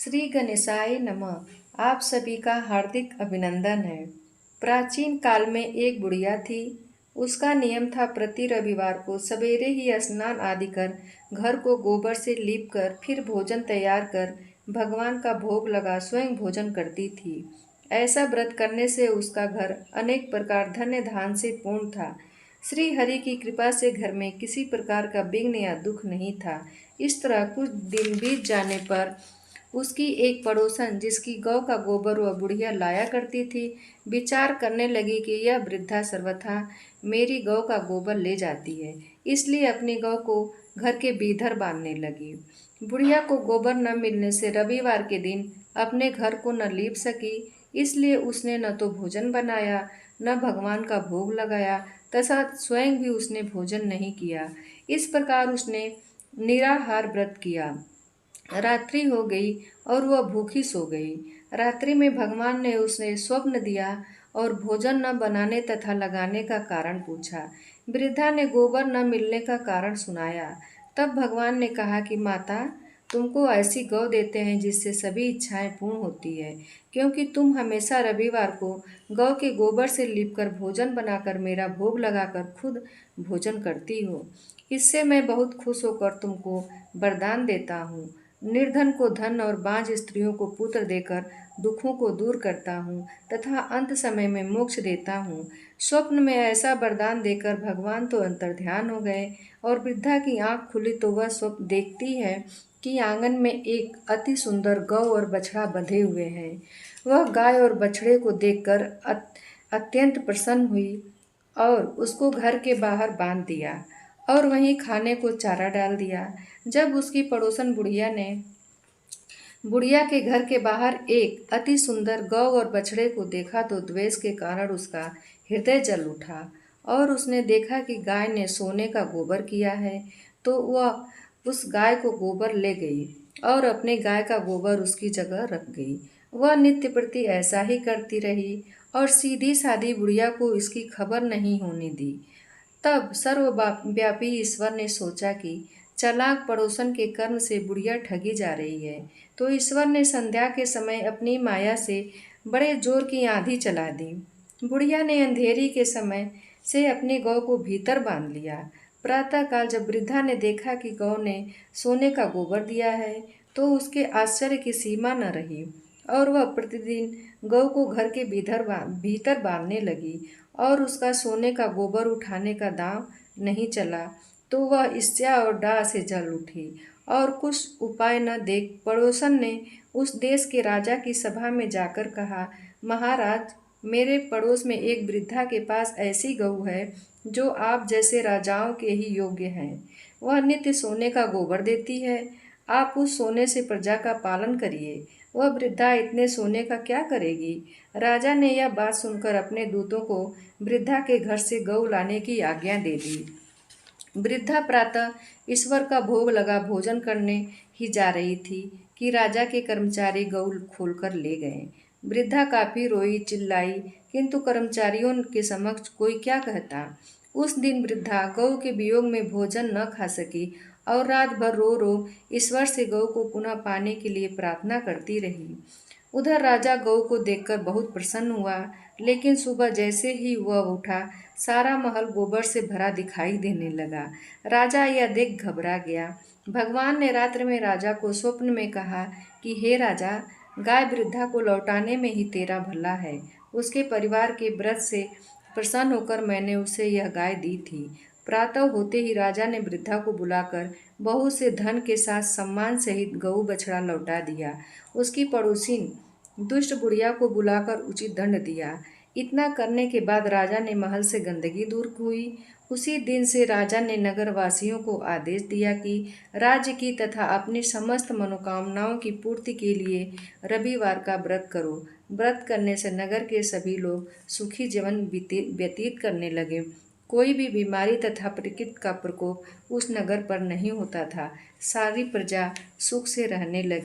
श्री गणेशाय नमः। आप सभी का हार्दिक अभिनंदन है। प्राचीन काल में एक बुढ़िया थी। उसका नियम था प्रति रविवार को सवेरे ही स्नान आदि कर घर को गोबर से लीप कर फिर भोजन तैयार कर भगवान का भोग लगा स्वयं भोजन करती थी। ऐसा व्रत करने से उसका घर अनेक प्रकार धन्य धान से पूर्ण था। श्री हरि की कृपा से घर में किसी प्रकार का विघ्न या दुख नहीं था। इस तरह कुछ दिन बीत जाने पर उसकी एक पड़ोसन, जिसकी गौ का गोबर वह बुढ़िया लाया करती थी, विचार करने लगी कि यह वृद्धा सर्वथा मेरी गौ का गोबर ले जाती है, इसलिए अपनी गौ को घर के भीतर बांधने लगी। बुढ़िया को गोबर न मिलने से रविवार के दिन अपने घर को न लीप सकी, इसलिए उसने न तो भोजन बनाया न भगवान का भोग लगाया तथा स्वयं भी उसने भोजन नहीं किया। इस प्रकार उसने निराहार व्रत किया। रात्रि हो गई और वह भूखी सो गई। रात्रि में भगवान ने उसे स्वप्न दिया और भोजन न बनाने तथा लगाने का कारण पूछा। वृद्धा ने गोबर न मिलने का कारण सुनाया। तब भगवान ने कहा कि माता, तुमको ऐसी गौ देते हैं जिससे सभी इच्छाएं पूर्ण होती है, क्योंकि तुम हमेशा रविवार को गौ के गोबर से लीपकर भोजन बनाकर मेरा भोग लगाकर खुद भोजन करती हो। इससे मैं बहुत खुश होकर तुमको वरदान देता हूँ। निर्धन को धन और बांझ स्त्रियों को पुत्र देकर दुखों को दूर करता हूँ तथा अंत समय में मोक्ष देता हूँ। स्वप्न में ऐसा वरदान देकर भगवान तो अंतर्ध्यान हो गए और वृद्धा की आंख खुली तो वह स्वप्न देखती है कि आंगन में एक अति सुंदर गौ और बछड़ा बंधे हुए हैं। वह गाय और बछड़े को देखकर अत्यंत प्रसन्न हुई और उसको घर के बाहर बांध दिया और वहीं खाने को चारा डाल दिया। जब उसकी पड़ोसन बुढ़िया के घर के बाहर एक अति सुंदर गौ और बछड़े को देखा तो द्वेष के कारण उसका हृदय जल उठा और उसने देखा कि गाय ने सोने का गोबर किया है, तो वह उस गाय को गोबर ले गई और अपने गाय का गोबर उसकी जगह रख गई। वह नित्य प्रति ऐसा ही करती रही और सीधी सादी बुढ़िया को इसकी खबर नहीं होने दी। तब सर्वव्यापी ईश्वर ने सोचा कि चालाक पड़ोसन के कर्म से बुढ़िया ठगी जा रही है, तो ईश्वर ने संध्या के समय अपनी माया से बड़े जोर की आंधी चला दी। बुढ़िया ने अंधेरी के समय से अपनी गौ को भीतर बांध लिया। प्रातःकाल जब वृद्धा ने देखा कि गौ ने सोने का गोबर दिया है, तो उसके आश्चर्य की सीमा न रही और वह प्रतिदिन गौ को घर के भीतर बांधने लगी और उसका सोने का गोबर उठाने का दांव नहीं चला, तो वह ईर्ष्या और डाह से जल उठी और कुछ उपाय न देख पड़ोसन ने उस देश के राजा की सभा में जाकर कहा, महाराज, मेरे पड़ोस में एक वृद्धा के पास ऐसी गऊ है जो आप जैसे राजाओं के ही योग्य हैं। वह नित्य सोने का गोबर देती है। आप उस सोने से प्रजा का पालन करिए। वह वृद्धा इतने सोने का क्या करेगी? राजा ने यह बात सुनकर अपने दूतों को वृद्धा के घर से गऊ लाने की आज्ञा दे दी। वृद्धा प्रातः ईश्वर का भोग लगा भोजन करने ही जा रही थी कि राजा के कर्मचारी गऊ खोलकर ले गए। वृद्धा काफी रोई चिल्लाई, किंतु कर्मचारियों के समक्ष कोई क्या कहता। उस दिन वृद्धा गऊ के वियोग में भोजन न खा सकी और रात भर रो रो ईश्वर से गऊ को पुनः पाने के लिए प्रार्थना करती रही। उधर राजा गऊ को देखकर बहुत प्रसन्न हुआ, लेकिन सुबह जैसे ही वह उठा, सारा महल गोबर से भरा दिखाई देने लगा। राजा यह देख घबरा गया। भगवान ने रात्रि में राजा को स्वप्न में कहा कि हे राजा, गाय वृद्धा को लौटाने में ही तेरा भला है। उसके परिवार के व्रत से प्रसन्न होकर मैंने उसे यह गाय दी थी। प्रातः होते ही राजा ने वृद्धा को बुलाकर बहुत से धन के साथ सम्मान सहित गऊ बछड़ा लौटा दिया। उसकी पड़ोसी दुष्ट बुढ़िया को बुलाकर उचित दंड दिया। इतना करने के बाद राजा ने महल से गंदगी दूर हुई। उसी दिन से राजा ने नगर वासियों को आदेश दिया कि राज्य की तथा अपनी समस्त मनोकामनाओं की पूर्ति के लिए रविवार का व्रत करो। व्रत करने से नगर के सभी लोग सुखी जीवन व्यतीत करने लगे। कोई भी बीमारी तथा प्रकृति का प्रकोप उस नगर पर नहीं होता था। सारी प्रजा सुख से रहने लगी।